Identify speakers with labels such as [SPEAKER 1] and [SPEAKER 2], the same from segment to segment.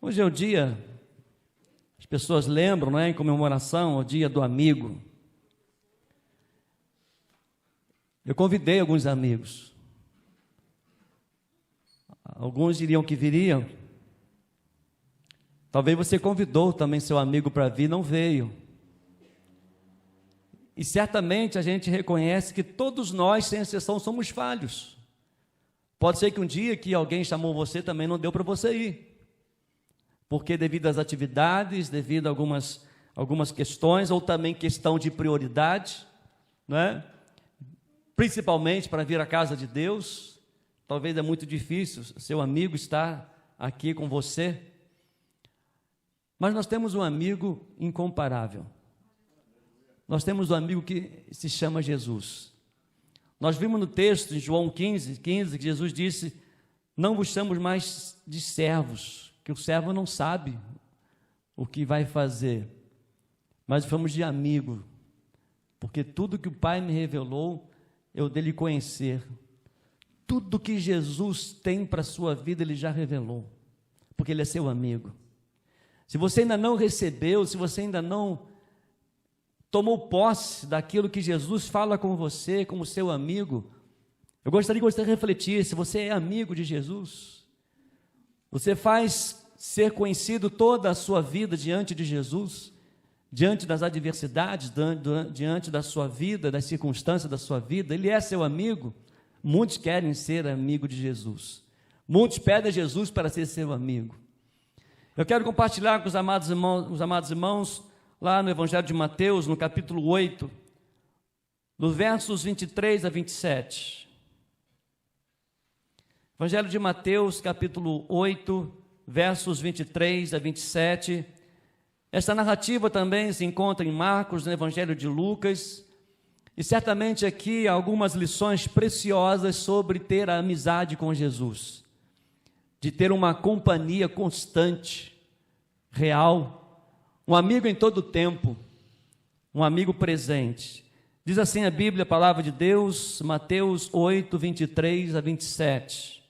[SPEAKER 1] Hoje é o dia, as pessoas lembram, não é, em comemoração ao dia do amigo. Eu convidei alguns amigos. Alguns diriam que viriam. Talvez você convidou também seu amigo para vir, não veio. E certamente a gente reconhece que todos nós, sem exceção, somos falhos. Pode ser que um dia que alguém chamou você também não deu para você ir. Porque devido às atividades, devido a algumas questões, ou também questão de prioridade, não é? Principalmente para vir à casa de Deus, talvez é muito difícil seu amigo estar aqui com você. Mas nós temos um amigo incomparável. Nós temos um amigo que se chama Jesus. Nós vimos no texto, em João 15, que Jesus disse: não vos chamamos mais de servos, que o servo não sabe o que vai fazer, mas fomos de amigo, porque tudo que o Pai me revelou, eu dele conhecer. Tudo que Jesus tem para a sua vida, Ele já revelou, porque Ele é seu amigo. Se você ainda não recebeu, se você ainda não tomou posse daquilo que Jesus fala com você, como seu amigo, eu gostaria que você refletisse: se você é amigo de Jesus, você faz ser conhecido toda a sua vida diante de Jesus, diante das adversidades, diante da sua vida, das circunstâncias da sua vida. Ele é seu amigo. Muitos querem ser amigo de Jesus, muitos pedem a Jesus para ser seu amigo. Eu quero compartilhar com os amados irmãos, lá no Evangelho de Mateus, no capítulo 8, dos versos 23 a 27. Evangelho de Mateus, capítulo 8, versos 23 a 27. Esta narrativa também se encontra em Marcos, no Evangelho de Lucas, e certamente aqui há algumas lições preciosas sobre ter a amizade com Jesus, de ter uma companhia constante, real, um amigo em todo o tempo, um amigo presente. Diz assim a Bíblia, a palavra de Deus, Mateus 8, 23 a 27.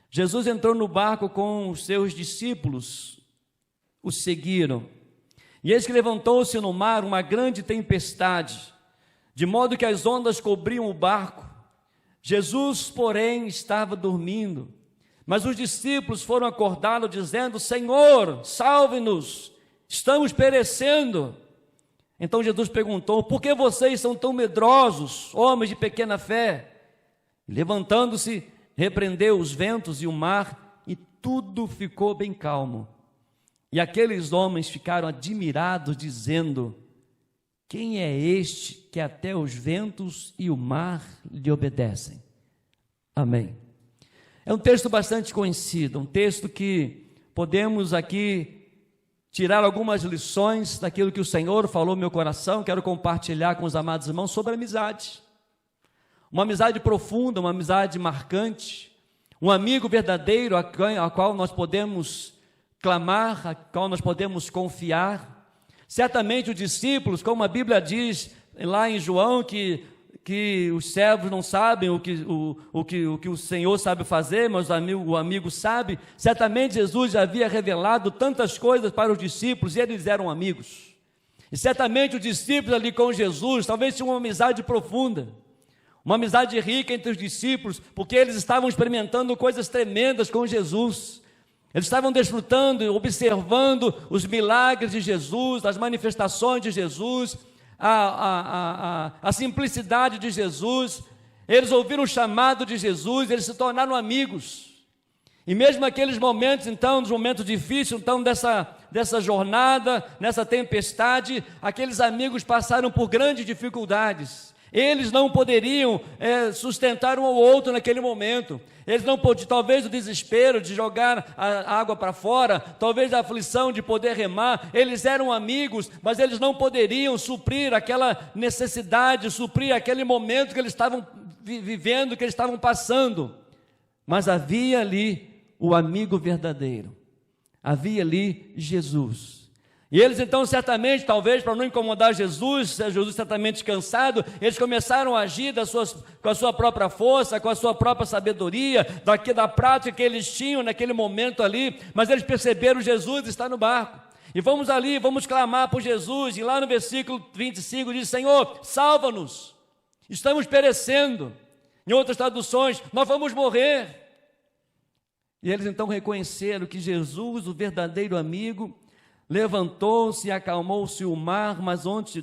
[SPEAKER 1] Jesus entrou no barco com os seus discípulos, os seguiram. E eis que levantou-se no mar uma grande tempestade, de modo que as ondas cobriam o barco. Jesus, porém, estava dormindo. Mas os discípulos foram acordá-lo, dizendo: Senhor, salve-nos, estamos perecendo. Então Jesus perguntou: por que vocês são tão medrosos, homens de pequena fé? Levantando-se, repreendeu os ventos e o mar, e tudo ficou bem calmo. E aqueles homens ficaram admirados, dizendo: quem é este que até os ventos e o mar lhe obedecem? Amém. É um texto bastante conhecido, um texto que podemos aqui tirar algumas lições daquilo que o Senhor falou no meu coração. Quero compartilhar com os amados irmãos sobre amizade. Uma amizade profunda, uma amizade marcante, um amigo verdadeiro a qual nós podemos clamar, a qual nós podemos confiar. Certamente os discípulos, como a Bíblia diz lá em João, que os servos não sabem o que o Senhor sabe fazer, mas o amigo sabe. Certamente Jesus já havia revelado tantas coisas para os discípulos e eles eram amigos. E certamente os discípulos ali com Jesus talvez tinham uma amizade profunda, uma amizade rica entre os discípulos, porque eles estavam experimentando coisas tremendas com Jesus. Eles estavam desfrutando, observando os milagres de Jesus, as manifestações de Jesus, a simplicidade de Jesus. Eles ouviram o chamado de Jesus, eles se tornaram amigos. E mesmo naqueles momentos, então, nos momentos difíceis, então, dessa jornada, nessa tempestade, aqueles amigos passaram por grandes dificuldades. Eles não poderiam sustentar um ao outro naquele momento. Eles não podiam, talvez o desespero de jogar a água para fora, talvez a aflição de poder remar. Eles eram amigos, mas eles não poderiam suprir aquela necessidade, suprir aquele momento que eles estavam vivendo, que eles estavam passando. Mas havia ali o amigo verdadeiro, havia ali Jesus. E eles então certamente, talvez para não incomodar Jesus certamente cansado, eles começaram a agir com a sua própria força, com a sua própria sabedoria, da prática que eles tinham naquele momento ali, mas eles perceberam: Jesus está no barco. E vamos ali, vamos clamar por Jesus, e lá no versículo 25 diz: Senhor, salva-nos, estamos perecendo. Em outras traduções, nós vamos morrer. E eles então reconheceram que Jesus, o verdadeiro amigo, levantou-se e acalmou-se o mar, mas antes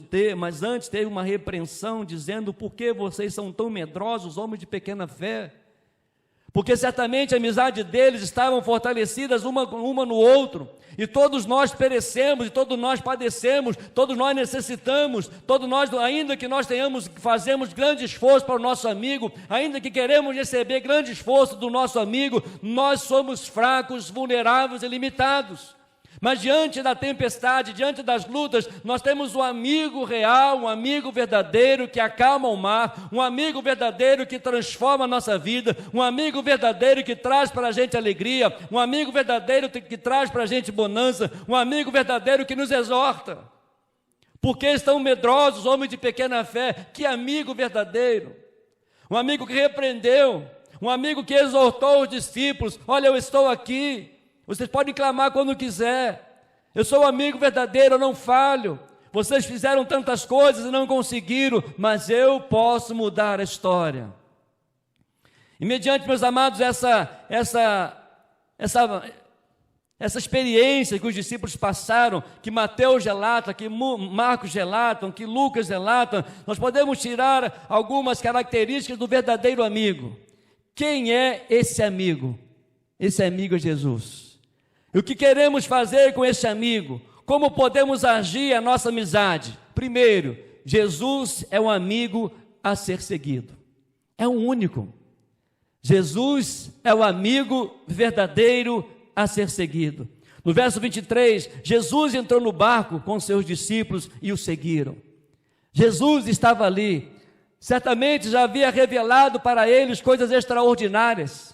[SPEAKER 1] teve uma repreensão, dizendo: por que vocês são tão medrosos, homens de pequena fé? Porque certamente a amizade deles estavam fortalecidas uma no outro, e todos nós perecemos, e todos nós padecemos, todos nós necessitamos, todos nós, ainda que nós fazemos grande esforço para o nosso amigo, ainda que queremos receber grande esforço do nosso amigo, nós somos fracos, vulneráveis e limitados. Mas diante da tempestade, diante das lutas, nós temos um amigo real, um amigo verdadeiro que acalma o mar, um amigo verdadeiro que transforma a nossa vida, um amigo verdadeiro que traz para a gente alegria, um amigo verdadeiro que traz para a gente bonança, um amigo verdadeiro que nos exorta. Por que estão medrosos, homens de pequena fé? Que amigo verdadeiro! Um amigo que repreendeu, um amigo que exortou os discípulos: olha, eu estou aqui. Vocês podem clamar quando quiser. Eu sou um amigo verdadeiro, eu não falho. Vocês fizeram tantas coisas e não conseguiram, mas eu posso mudar a história. E mediante, meus amados, essa experiência que os discípulos passaram, que Mateus relata, que Marcos relatam, que Lucas relatam, nós podemos tirar algumas características do verdadeiro amigo. Quem é esse amigo? Esse amigo é Jesus. E o que queremos fazer com esse amigo? Como podemos agir a nossa amizade? Primeiro, Jesus é um amigo a ser seguido. É um único. Jesus é o amigo verdadeiro a ser seguido. No verso 23, Jesus entrou no barco com seus discípulos e o seguiram. Jesus estava ali. Certamente já havia revelado para eles coisas extraordinárias.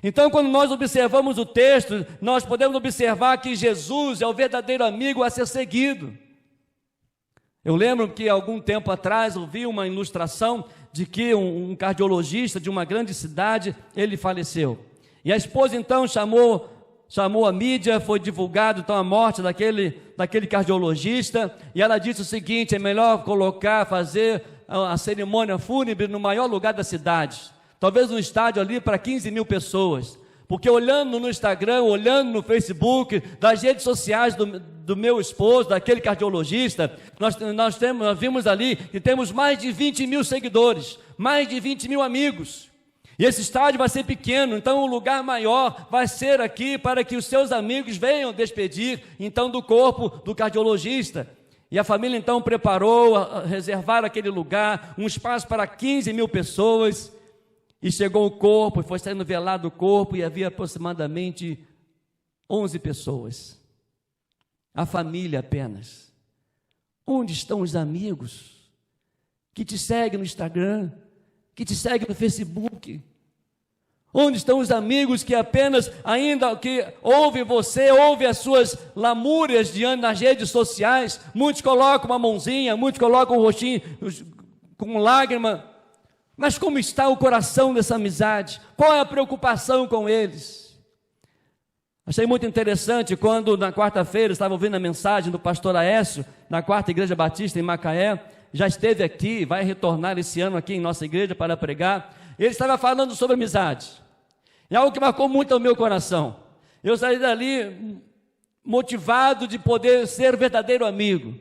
[SPEAKER 1] Então, quando nós observamos o texto, nós podemos observar que Jesus é o verdadeiro amigo a ser seguido. Eu lembro que algum tempo atrás eu vi uma ilustração de que um cardiologista de uma grande cidade, ele faleceu. E a esposa então chamou a mídia, foi divulgado então a morte daquele cardiologista, e ela disse o seguinte: é melhor fazer a cerimônia fúnebre no maior lugar da cidade. Talvez um estádio ali para 15 mil pessoas, porque olhando no Instagram, olhando no Facebook, das redes sociais do meu esposo, daquele cardiologista, nós vimos ali que temos mais de 20 mil seguidores, mais de 20 mil amigos, e esse estádio vai ser pequeno, então o lugar maior vai ser aqui, para que os seus amigos venham despedir então do corpo do cardiologista. E a família então preparou, reservar aquele lugar, um espaço para 15 mil pessoas. E chegou o corpo, foi saindo velado o corpo, e havia aproximadamente 11 pessoas. A família apenas. Onde estão os amigos que te seguem no Instagram, que te seguem no Facebook? Onde estão os amigos que apenas, ainda que ouvem você, ouvem as suas lamúrias nas redes sociais? Muitos colocam uma mãozinha, muitos colocam o rostinho com lágrima. Mas como está o coração dessa amizade? Qual é a preocupação com eles? Achei muito interessante quando na quarta-feira estava ouvindo a mensagem do pastor Aécio, na 4ª Igreja Batista em Macaé. Já esteve aqui, vai retornar esse ano aqui em nossa igreja para pregar. Ele estava falando sobre amizade. É algo que marcou muito o meu coração. Eu saí dali motivado de poder ser verdadeiro amigo.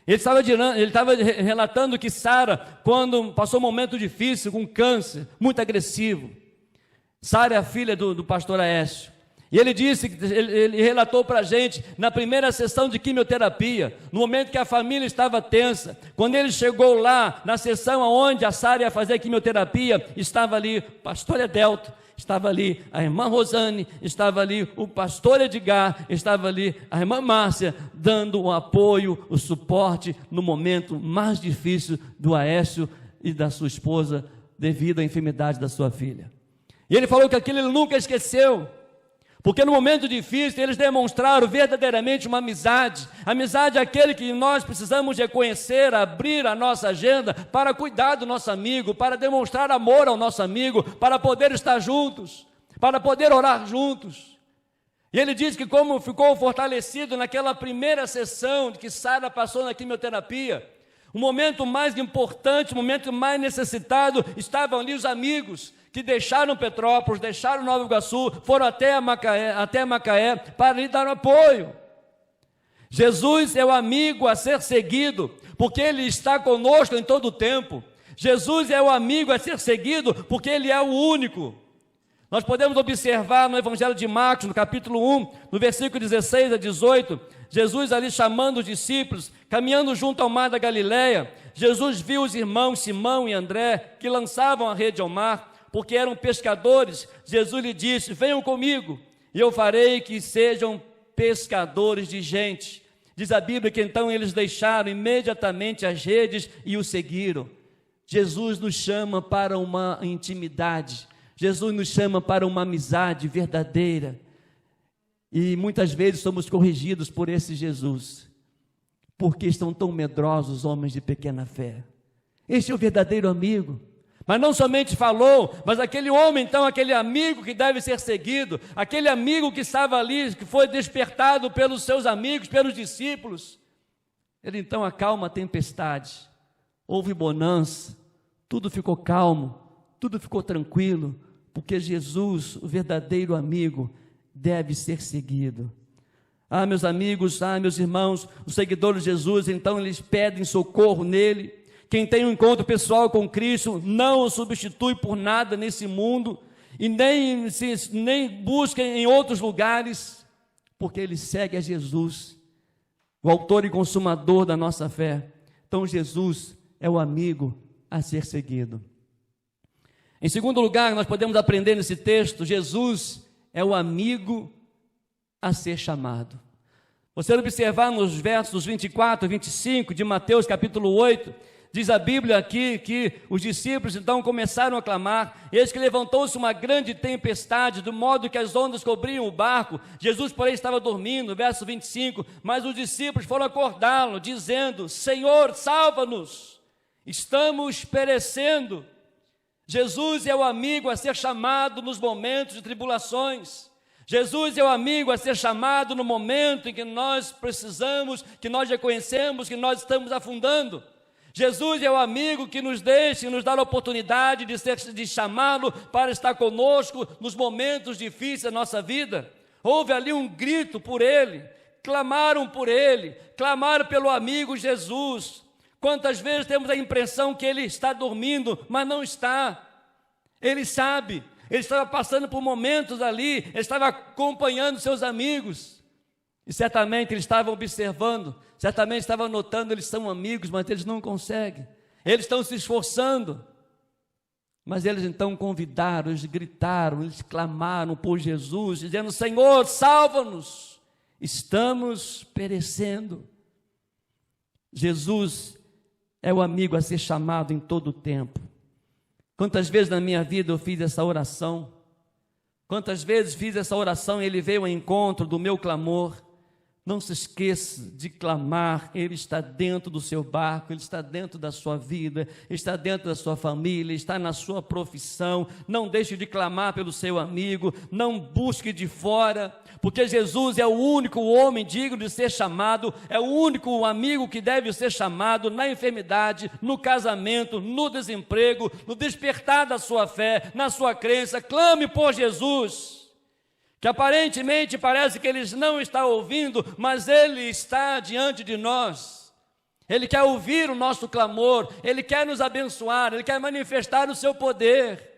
[SPEAKER 1] Ele estava relatando que Sara, quando passou um momento difícil, com câncer, muito agressivo. Sara é a filha do pastor Aécio. E ele relatou para a gente, na primeira sessão de quimioterapia, no momento que a família estava tensa, quando ele chegou lá, na sessão onde a Sara ia fazer a quimioterapia, estava ali o pastor Edelto, estava ali a irmã Rosane, estava ali o pastor Edgar, estava ali a irmã Márcia, dando o apoio, o suporte, no momento mais difícil do Aécio e da sua esposa, devido à enfermidade da sua filha. E ele falou que aquilo ele nunca esqueceu, Porque no momento difícil eles demonstraram verdadeiramente uma amizade. Amizade é aquele que nós precisamos reconhecer, abrir a nossa agenda para cuidar do nosso amigo, para demonstrar amor ao nosso amigo, para poder estar juntos, para poder orar juntos. E ele diz que como ficou fortalecido naquela primeira sessão que Sara passou na quimioterapia, o momento mais importante, o momento mais necessitado, estavam ali os amigos que deixaram Petrópolis, deixaram Nova Iguaçu, foram até Macaé para lhe dar apoio. Jesus é o amigo a ser seguido, porque Ele está conosco em todo o tempo. Jesus é o amigo a ser seguido, porque Ele é o único. Nós podemos observar no Evangelho de Marcos, no capítulo 1, no versículo 16 a 18, Jesus ali chamando os discípulos, caminhando junto ao mar da Galileia. Jesus viu os irmãos Simão e André, que lançavam a rede ao mar, porque eram pescadores. Jesus lhe disse: venham comigo, e eu farei que sejam pescadores de gente. Diz a Bíblia que então eles deixaram imediatamente as redes e o seguiram. Jesus nos chama para uma intimidade, Jesus nos chama para uma amizade verdadeira, e muitas vezes somos corrigidos por esse Jesus, porque estão tão medrosos os homens de pequena fé. Este é o verdadeiro amigo. Mas não somente falou, mas aquele homem então, aquele amigo que deve ser seguido, aquele amigo que estava ali, que foi despertado pelos seus amigos, pelos discípulos, ele então acalma a tempestade, houve bonança, tudo ficou calmo, tudo ficou tranquilo, porque Jesus, o verdadeiro amigo, deve ser seguido. Ah, meus amigos, meus irmãos, os seguidores de Jesus, então eles pedem socorro nele. Quem tem um encontro pessoal com Cristo não o substitui por nada nesse mundo e nem busca em outros lugares, porque ele segue a Jesus, o autor e consumador da nossa fé. Então Jesus é o amigo a ser seguido. Em segundo lugar, nós podemos aprender nesse texto, Jesus é o amigo a ser chamado. Você observar nos versos 24 e 25 de Mateus capítulo 8, diz a Bíblia aqui que os discípulos então começaram a clamar, eis que levantou-se uma grande tempestade, do modo que as ondas cobriam o barco. Jesus, porém, estava dormindo, verso 25, mas os discípulos foram acordá-lo, dizendo: Senhor, salva-nos, estamos perecendo. Jesus é o amigo a ser chamado nos momentos de tribulações. Jesus é o amigo a ser chamado no momento em que nós precisamos, que nós reconhecemos que nós estamos afundando. Jesus é o amigo que nos deixa e nos dá a oportunidade de chamá-lo para estar conosco nos momentos difíceis da nossa vida. Houve ali um grito por ele, clamaram pelo amigo Jesus. Quantas vezes temos a impressão que ele está dormindo, mas não está. Ele sabe, ele estava passando por momentos ali, ele estava acompanhando seus amigos. E certamente eles estavam observando, certamente estavam notando, eles são amigos, mas eles não conseguem. Eles estão se esforçando. Mas eles então convidaram, eles gritaram, eles clamaram por Jesus, dizendo: Senhor, salva-nos, estamos perecendo. Jesus é o amigo a ser chamado em todo o tempo. Quantas vezes na minha vida eu fiz essa oração? Quantas vezes fiz essa oração e ele veio ao encontro do meu clamor? Não se esqueça de clamar. Ele está dentro do seu barco, ele está dentro da sua vida, está dentro da sua família, está na sua profissão. Não deixe de clamar pelo seu amigo, não busque de fora, porque Jesus é o único homem digno de ser chamado, é o único amigo que deve ser chamado na enfermidade, no casamento, no desemprego, no despertar da sua fé, na sua crença. Clame por Jesus, que aparentemente parece que Ele não está ouvindo, mas Ele está diante de nós. Ele quer ouvir o nosso clamor, Ele quer nos abençoar, Ele quer manifestar o seu poder,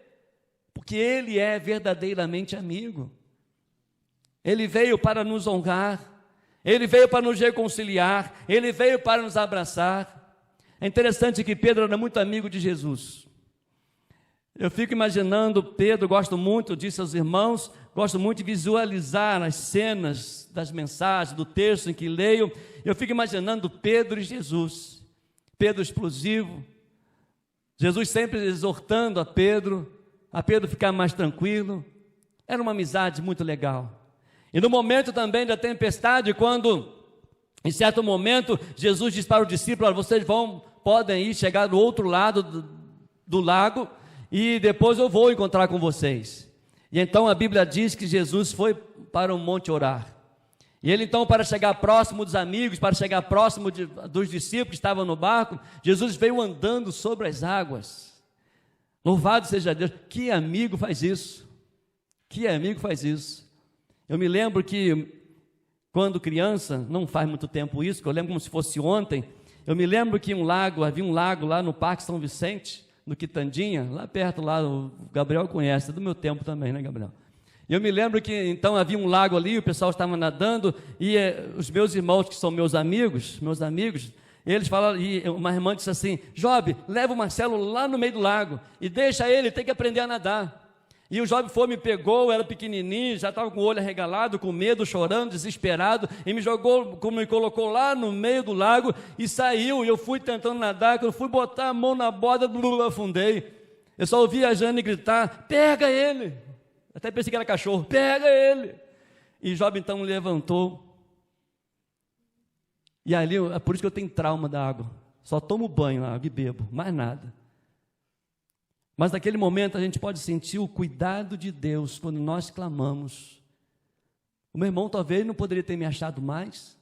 [SPEAKER 1] porque Ele é verdadeiramente amigo. Ele veio para nos honrar, Ele veio para nos reconciliar, Ele veio para nos abraçar. É interessante que Pedro era muito amigo de Jesus. Eu fico imaginando Pedro, gosto muito, disse aos irmãos, gosto muito de visualizar as cenas das mensagens, do texto em que leio. Eu fico imaginando Pedro e Jesus, Pedro explosivo, Jesus sempre exortando a Pedro ficar mais tranquilo. Era uma amizade muito legal. E no momento também da tempestade, quando, em certo momento, Jesus diz para o discípulo: vocês podem ir, chegar do outro lado do lago, e depois eu vou encontrar com vocês. E então a Bíblia diz que Jesus foi para o monte orar. E ele então, para chegar próximo dos amigos, para chegar próximo dos discípulos que estavam no barco, Jesus veio andando sobre as águas. Louvado seja Deus. Que amigo faz isso? Que amigo faz isso? Eu me lembro que, quando criança, não faz muito tempo isso, que eu lembro como se fosse ontem, eu me lembro que havia um lago lá no Parque São Vicente, no Quitandinha, lá perto, lá, o Gabriel conhece, é do meu tempo também, né, Gabriel? E eu me lembro que então havia um lago ali, o pessoal estava nadando, e os meus irmãos, que são meus amigos, eles falaram, e uma irmã disse assim: Job, leva o Marcelo lá no meio do lago, e deixa ele, tem que aprender a nadar. E o Job foi, me pegou, era pequenininho, já estava com o olho arregalado, com medo, chorando, desesperado, e me colocou lá no meio do lago, e saiu, e eu fui tentando nadar, quando eu fui botar a mão na borda, afundei. Eu só ouvi a Jane gritar: pega ele! Até pensei que era cachorro: pega ele! E Job então levantou, e ali, é por isso que eu tenho trauma da água, só tomo banho na água e bebo, mais nada. Mas naquele momento a gente pode sentir o cuidado de Deus quando nós clamamos. O meu irmão talvez não poderia ter me achado mais,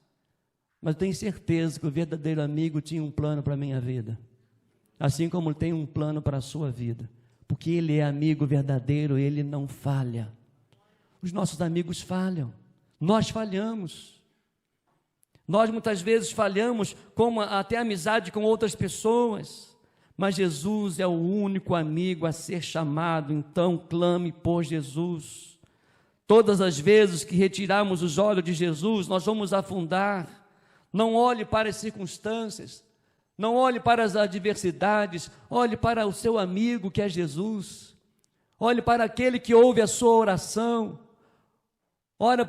[SPEAKER 1] mas tenho certeza que o verdadeiro amigo tinha um plano para a minha vida, assim como ele tem um plano para a sua vida, porque ele é amigo verdadeiro, ele não falha. Os nossos amigos falham, nós falhamos. Nós muitas vezes falhamos, como até amizade com outras pessoas, mas Jesus é o único amigo a ser chamado. Então clame por Jesus. Todas as vezes que retirarmos os olhos de Jesus, nós vamos afundar. Não olhe para as circunstâncias, não olhe para as adversidades, olhe para o seu amigo que é Jesus. Olhe para aquele que ouve a sua oração. Clame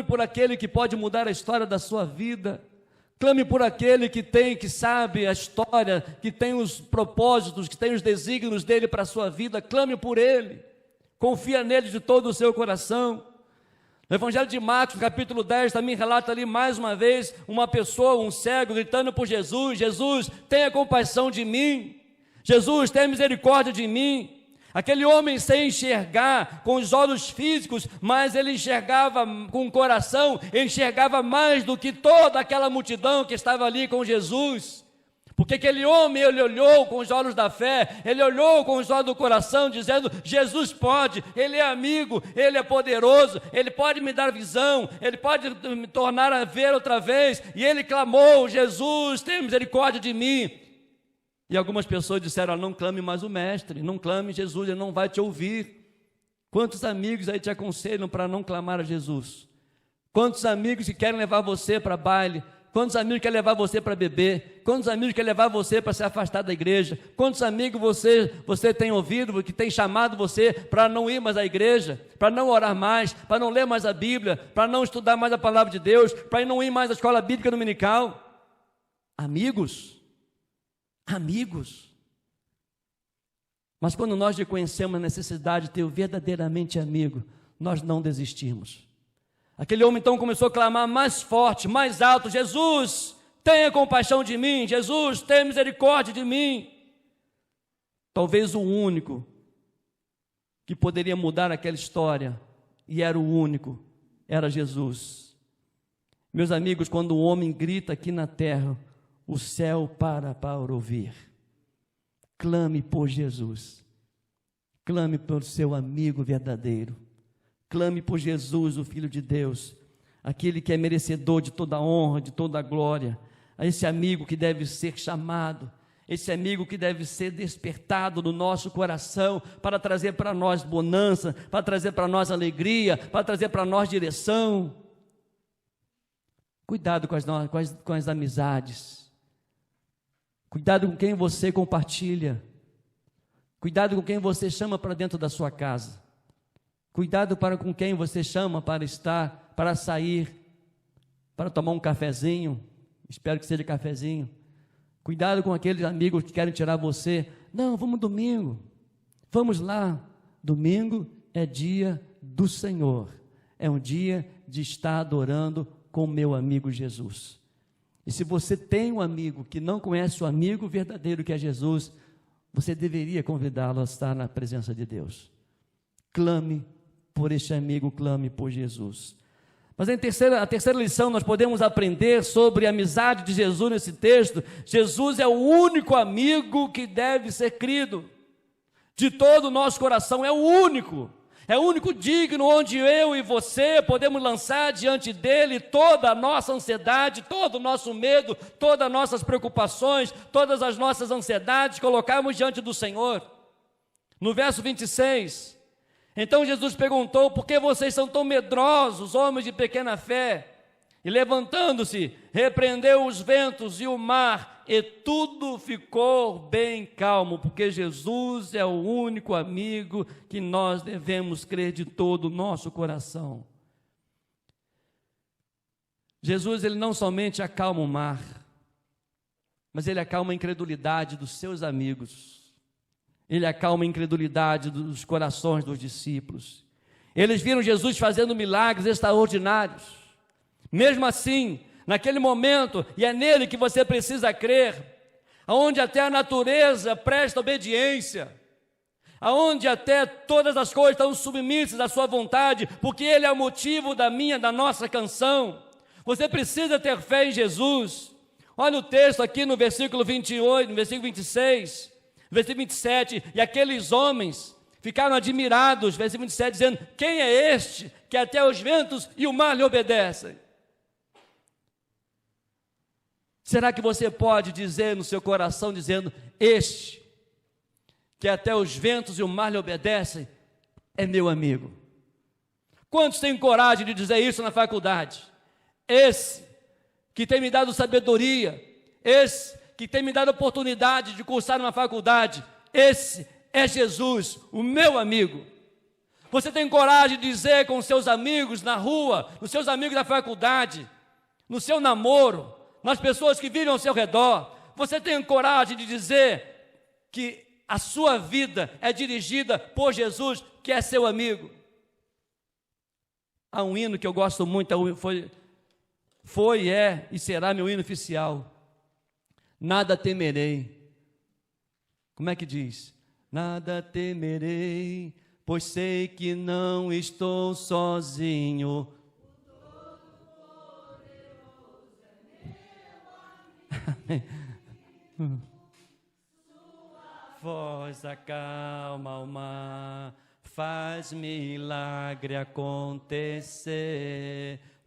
[SPEAKER 1] por aquele que pode mudar a história da sua vida. Clame por aquele que sabe a história, que tem os propósitos, que tem os desígnios dele para a sua vida. Clame por ele, confia nele de todo o seu coração. No Evangelho de Marcos, capítulo 10, também relata ali mais uma vez uma pessoa, um cego, gritando por Jesus: Jesus, tenha compaixão de mim, Jesus, tenha misericórdia de mim. Aquele homem sem enxergar com os olhos físicos, mas ele enxergava com o coração, ele enxergava mais do que toda aquela multidão que estava ali com Jesus, porque aquele homem, ele olhou com os olhos da fé, ele olhou com os olhos do coração, dizendo: Jesus pode, ele é amigo, ele é poderoso, ele pode me dar visão, ele pode me tornar a ver outra vez. E ele clamou: Jesus, tenha misericórdia de mim. E algumas pessoas disseram: não clame mais o mestre, não clame Jesus, ele não vai te ouvir. Quantos amigos aí te aconselham para não clamar a Jesus? Quantos amigos que querem levar você para baile? Quantos amigos querem levar você para beber? Quantos amigos querem levar você para se afastar da igreja? Quantos amigos você tem ouvido, que tem chamado você para não ir mais à igreja, para não orar mais, para não ler mais a Bíblia, para não estudar mais a palavra de Deus, para não ir mais à escola bíblica dominical? Amigos. Mas quando nós reconhecemos a necessidade de ter verdadeiramente amigo, nós não desistimos. Aquele homem então começou a clamar mais forte, mais alto: Jesus, tenha compaixão de mim, Jesus, tenha misericórdia de mim. Talvez o único que poderia mudar aquela história, e era o único, era Jesus. Meus amigos, quando o homem grita aqui na terra, o céu para ouvir. Clame por Jesus, clame por seu amigo verdadeiro, clame por Jesus, o Filho de Deus, aquele que é merecedor de toda a honra, de toda a glória. A esse amigo que deve ser chamado, esse amigo que deve ser despertado no nosso coração, para trazer para nós bonança, para trazer para nós alegria, para trazer para nós direção. Cuidado com as amizades. Cuidado com quem você compartilha. Cuidado com quem você chama para dentro da sua casa. Cuidado com quem você chama para estar, para sair, para tomar um cafezinho. Espero que seja cafezinho. Cuidado com aqueles amigos que querem tirar você. Não, vamos domingo. Vamos lá. Domingo é dia do Senhor. é um dia de estar adorando com o meu amigo Jesus. E se você tem um amigo que não conhece o amigo verdadeiro que é Jesus, você deveria convidá-lo a estar na presença de Deus. Clame por este amigo, clame por Jesus. Mas a terceira lição, nós podemos aprender sobre a amizade de Jesus nesse texto. Jesus é o único amigo que deve ser crido. De todo o nosso coração, é o único digno, onde eu e você podemos lançar diante dele toda a nossa ansiedade, todo o nosso medo, todas as nossas preocupações, todas as nossas ansiedades, colocarmos diante do Senhor. No verso 26, então Jesus perguntou: por que vocês são tão medrosos, homens de pequena fé? E levantando-se, repreendeu os ventos e o mar, e tudo ficou bem calmo, porque Jesus é o único amigo que nós devemos crer de todo o nosso coração. Jesus, ele não somente acalma o mar, mas ele acalma a incredulidade dos seus amigos, ele acalma a incredulidade dos corações dos discípulos. Eles viram Jesus fazendo milagres extraordinários. Mesmo assim, naquele momento, e é nele que você precisa crer, aonde até a natureza presta obediência, aonde até todas as coisas estão submissas à sua vontade, porque ele é o motivo da nossa canção. Você precisa ter fé em Jesus. Olha o texto aqui no versículo 28, no versículo 26, versículo 27, e aqueles homens ficaram admirados, versículo 27, dizendo: quem é este que até os ventos e o mar lhe obedecem? Será que você pode dizer no seu coração, dizendo: este, que até os ventos e o mar lhe obedecem, é meu amigo? Quantos têm coragem de dizer isso na faculdade? Esse, que tem me dado sabedoria, esse, que tem me dado oportunidade de cursar uma faculdade, esse é Jesus, o meu amigo. Você tem coragem de dizer com seus amigos na rua, os seus amigos da faculdade, no seu namoro, nas pessoas que vivem ao seu redor, você tem coragem de dizer que a sua vida é dirigida por Jesus, que é seu amigo? Há um hino que eu gosto muito, foi, é e será meu hino oficial: nada temerei. Como é que diz? Nada temerei, pois sei que não estou sozinho. Voz acalma o mar, faz milagre acontecer.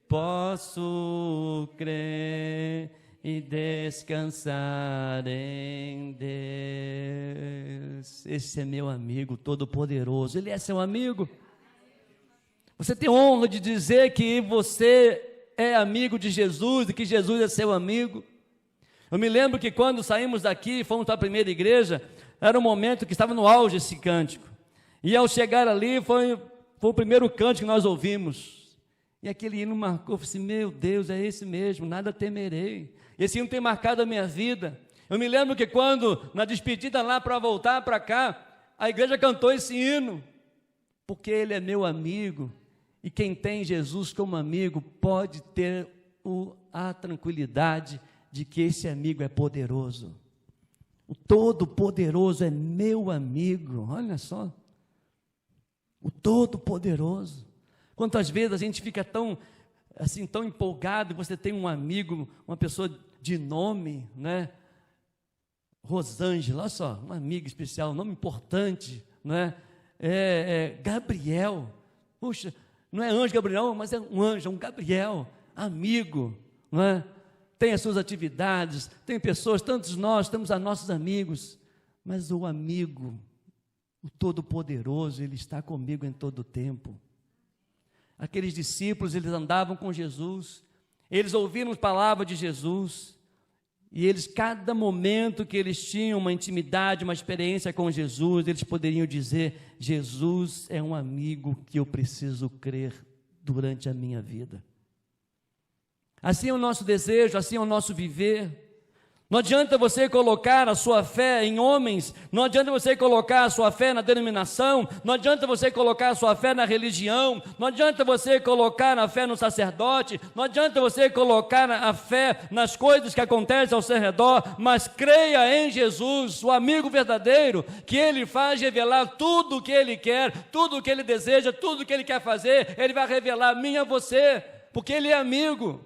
[SPEAKER 1] Posso crer e descansar em Deus. Esse é meu amigo todo-poderoso. Ele é seu amigo. Você tem honra de dizer que você é amigo de Jesus e que Jesus é seu amigo. Eu me lembro que quando saímos daqui, fomos para a primeira igreja, era um momento que estava no auge esse cântico. E ao chegar ali, foi o primeiro cântico que nós ouvimos. E aquele hino marcou, eu falei assim: meu Deus, é esse mesmo, nada temerei. Esse hino tem marcado a minha vida. Eu me lembro que quando, na despedida lá para voltar para cá, a igreja cantou esse hino, porque ele é meu amigo. E quem tem Jesus como amigo pode ter a tranquilidade de que esse amigo é poderoso. O Todo-Poderoso é meu amigo. Olha só, o Todo-Poderoso. Quantas vezes a gente fica tão empolgado, você tem um amigo, uma pessoa de nome, né? Rosângela, olha só, uma amiga especial, um nome importante, né? Gabriel. Puxa, não é anjo Gabriel, mas é um anjo, é um Gabriel, amigo, não é? Tem as suas atividades, tem pessoas, tantos nós temos a nossos amigos, mas o amigo, o Todo-Poderoso, ele está comigo em todo o tempo. Aqueles discípulos, eles andavam com Jesus, eles ouviram a palavra de Jesus, e eles, cada momento que eles tinham uma intimidade, uma experiência com Jesus, eles poderiam dizer: Jesus é um amigo que eu preciso crer durante a minha vida. Assim é o nosso desejo, assim é o nosso viver. Não adianta você colocar a sua fé em homens, não adianta você colocar a sua fé na denominação, não adianta você colocar a sua fé na religião, não adianta você colocar a fé no sacerdote, não adianta você colocar a fé nas coisas que acontecem ao seu redor, mas creia em Jesus, o amigo verdadeiro, que Ele faz revelar tudo o que Ele quer, tudo o que Ele deseja, tudo o que Ele quer fazer, Ele vai revelar a mim e a você, porque Ele é amigo.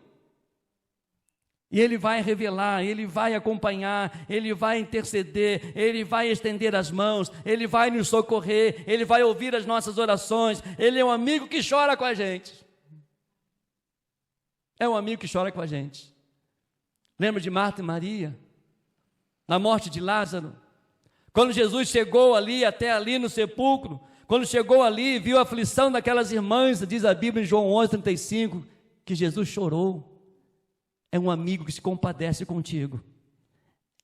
[SPEAKER 1] E Ele vai revelar, Ele vai acompanhar, Ele vai interceder, Ele vai estender as mãos, Ele vai nos socorrer, Ele vai ouvir as nossas orações. Ele é um amigo que chora com a gente. É um amigo que chora com a gente. Lembra de Marta e Maria? Na morte de Lázaro? Quando Jesus chegou ali, até ali no sepulcro, quando chegou ali, viu a aflição daquelas irmãs, diz a Bíblia em João 11:35, que Jesus chorou. É um amigo que se compadece contigo.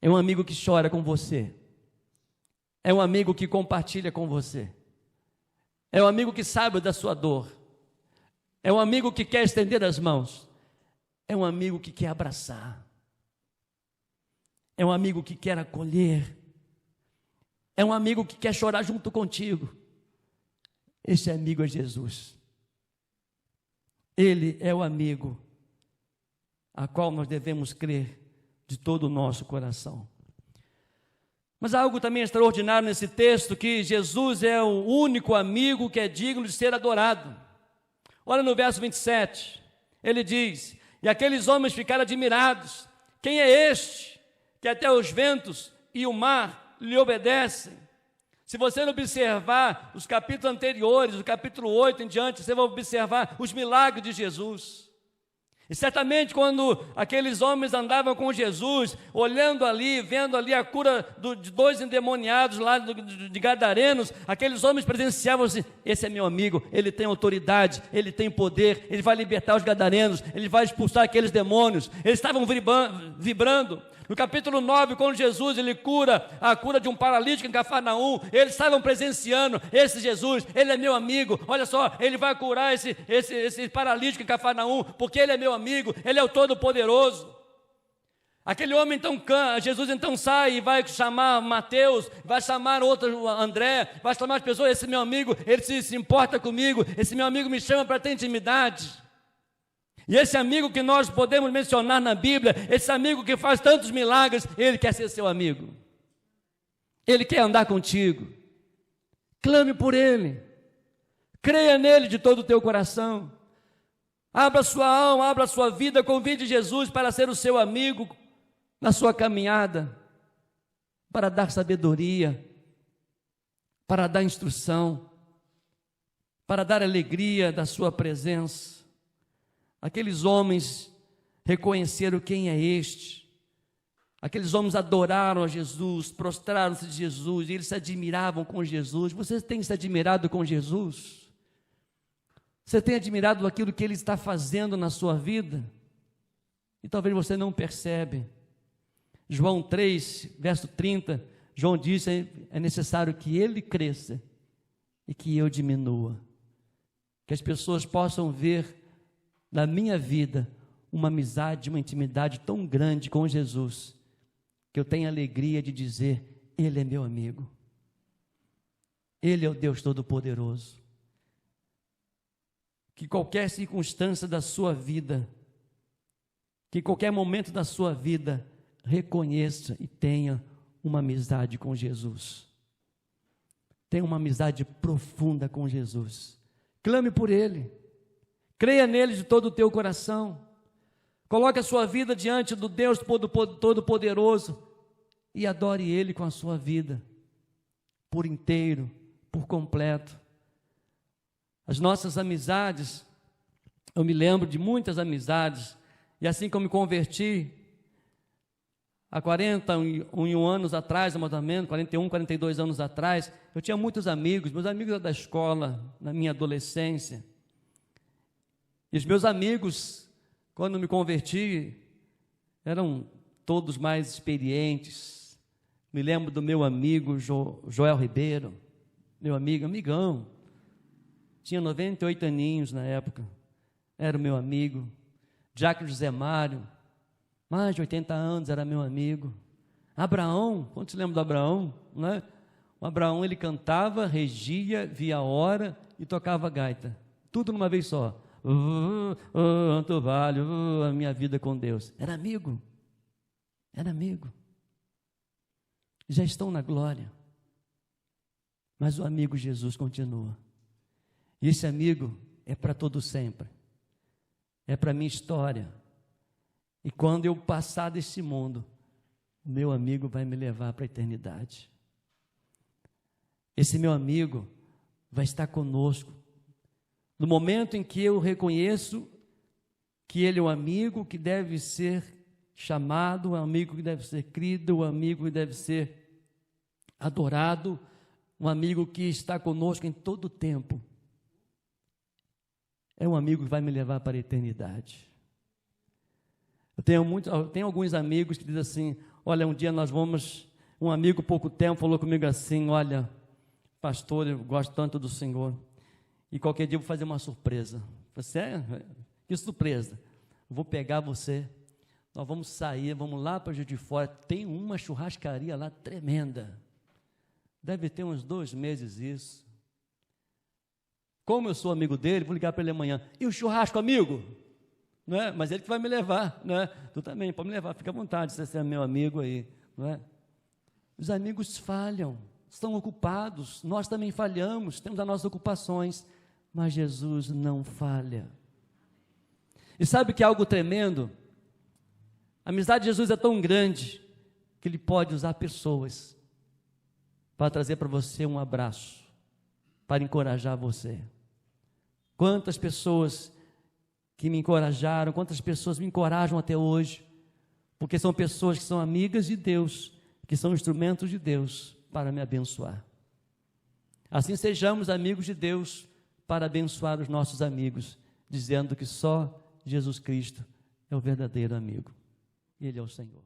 [SPEAKER 1] É um amigo que chora com você. É um amigo que compartilha com você. É um amigo que sabe da sua dor. É um amigo que quer estender as mãos. É um amigo que quer abraçar. É um amigo que quer acolher. É um amigo que quer chorar junto contigo. Esse amigo é Jesus. Ele é o amigo a qual nós devemos crer de todo o nosso coração. Mas há algo também extraordinário nesse texto, que Jesus é o único amigo que é digno de ser adorado. Olha no verso 27, ele diz: e aqueles homens ficaram admirados. Quem é este, que até os ventos e o mar lhe obedecem? Se você observar os capítulos anteriores, o capítulo 8 em diante, você vai observar os milagres de Jesus. E certamente quando aqueles homens andavam com Jesus, olhando ali, vendo ali a cura de 2 endemoniados lá de Gadarenos, aqueles homens presenciavam assim: esse é meu amigo, ele tem autoridade, ele tem poder, ele vai libertar os gadarenos, ele vai expulsar aqueles demônios. Eles estavam vibrando. No capítulo 9, quando Jesus ele cura a cura de um paralítico em Cafarnaum, eles estavam presenciando: esse Jesus, ele é meu amigo, olha só, ele vai curar esse paralítico em Cafarnaum, porque ele é meu amigo, ele é o Todo-Poderoso. Aquele homem então, Jesus então sai e vai chamar Mateus, vai chamar outro André, vai chamar as pessoas: esse meu amigo, ele se importa comigo, esse meu amigo me chama para ter intimidade. E esse amigo que nós podemos mencionar na Bíblia, esse amigo que faz tantos milagres, ele quer ser seu amigo. Ele quer andar contigo. Clame por ele. Creia nele de todo o teu coração. Abra sua alma, abra sua vida, convide Jesus para ser o seu amigo na sua caminhada, para dar sabedoria, para dar instrução, para dar alegria da sua presença. Aqueles homens reconheceram quem é este. Aqueles homens adoraram a Jesus, prostraram-se de Jesus, e eles se admiravam com Jesus. Você tem se admirado com Jesus? Você tem admirado aquilo que Ele está fazendo na sua vida? E talvez você não percebe. João 3, verso 30, João disse: é necessário que Ele cresça e que eu diminua. Que as pessoas possam ver na minha vida uma amizade, uma intimidade tão grande com Jesus, que eu tenho alegria de dizer: Ele é meu amigo. Ele é o Deus Todo-Poderoso. Que qualquer circunstância da sua vida, que qualquer momento da sua vida, reconheça e tenha uma amizade com Jesus. Tenha uma amizade profunda com Jesus. Clame por Ele. Creia nele de todo o teu coração. Coloque a sua vida diante do Deus Todo-Poderoso e adore Ele com a sua vida, por inteiro, por completo. As nossas amizades, eu me lembro de muitas amizades, e assim que eu me converti, há 41 anos atrás, mais ou menos, 41, 42 anos atrás, eu tinha muitos amigos, meus amigos da escola, na minha adolescência. E os meus amigos, quando me converti, eram todos mais experientes. Me lembro do meu amigo Joel Ribeiro, meu amigão, tinha 98 aninhos na época, era o meu amigo. Diácono José Mário, mais de 80 anos, era meu amigo. Abraão, quantos lembram do Abraão? Não é? O Abraão, ele cantava, regia, via a hora e tocava gaita. Tudo numa vez só. Quanto vale a minha vida com Deus. Era amigo. Era amigo. Já estão na glória. Mas o amigo Jesus continua. E esse amigo é para todo sempre. É para a minha história. E quando eu passar desse mundo, o meu amigo vai me levar para a eternidade. Esse meu amigo vai estar conosco. No momento em que eu reconheço que ele é um amigo que deve ser chamado, um amigo que deve ser crido, um amigo que deve ser adorado, um amigo que está conosco em todo o tempo. É um amigo que vai me levar para a eternidade. Eu tenho alguns amigos que dizem assim, olha, um dia nós vamos, um amigo pouco tempo falou comigo assim, olha, pastor, eu gosto tanto do Senhor, e qualquer dia eu vou fazer uma surpresa. Eu falei, sério? Que surpresa? Vou pegar você, nós vamos sair, vamos lá para Juiz de Fora, tem uma churrascaria lá tremenda, deve ter uns 2 meses isso. Como eu sou amigo dele, vou ligar para ele amanhã, e o churrasco, amigo? Não é? Mas ele que vai me levar, não é? Tu também pode me levar, fica à vontade, se você é meu amigo aí, não é? Os amigos falham, estão ocupados, nós também falhamos, temos as nossas ocupações, mas Jesus não falha. E sabe que é algo tremendo? A amizade de Jesus é tão grande que Ele pode usar pessoas para trazer para você um abraço, para encorajar você. Quantas pessoas que me encorajaram, quantas pessoas me encorajam até hoje, porque são pessoas que são amigas de Deus, que são instrumentos de Deus para me abençoar. Assim sejamos amigos de Deus para abençoar os nossos amigos, dizendo que só Jesus Cristo é o verdadeiro amigo. Ele é o Senhor.